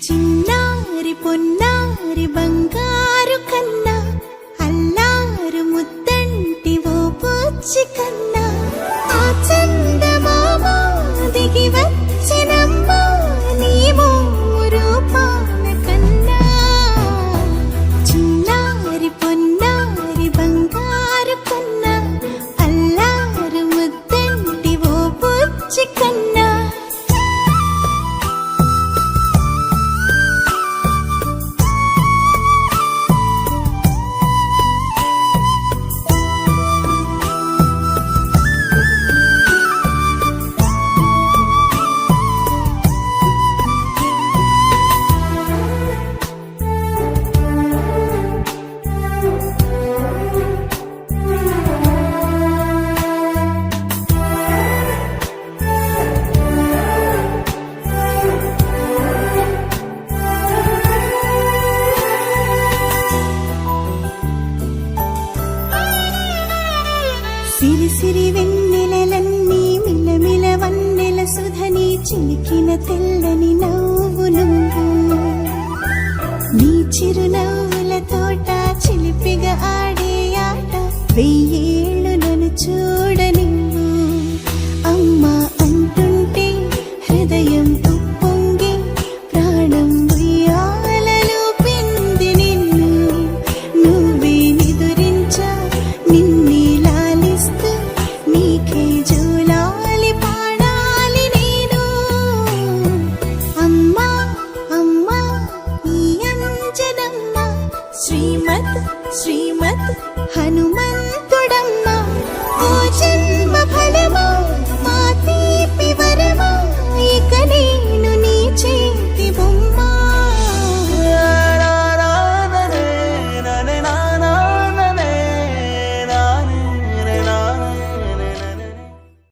చిన్నారి పొన్నారి బంగారు కన్నా అల్లారు ముద్దంటి ఓ పూచి కన్నా ఆ చందమామ దిగి వచ్చినమ్మా నీవు రూపాన కన్నా చిన్నారి పొన్నారి బంగారు కన్నా అల్లారు ముద్దంటి ఓ పూచి కన్నా సిరి సిరి వెన్నెలలన్నీ మిలమిల వన్నెల సుధని చిలికిన తెల్లని నవ్వు నువ్వు నీ చిరునవ్వుల తోట చిలిపిగా ఆడే ఆట వెయ్యేళ్ళు నన్ను చూడ నువ్వు అమ్మా అంటుంటే హృదయం ఉప్పొంగి ప్రాణం ఉయ్యాలలో పింది నిన్ను నువ్వే నిదురించా నిన్నే నీకే జోలాలి పాడాలి నేను అమ్మా అమ్మా ఈ అంజనమ్మ శ్రీమత్ శ్రీమత్ హనుమ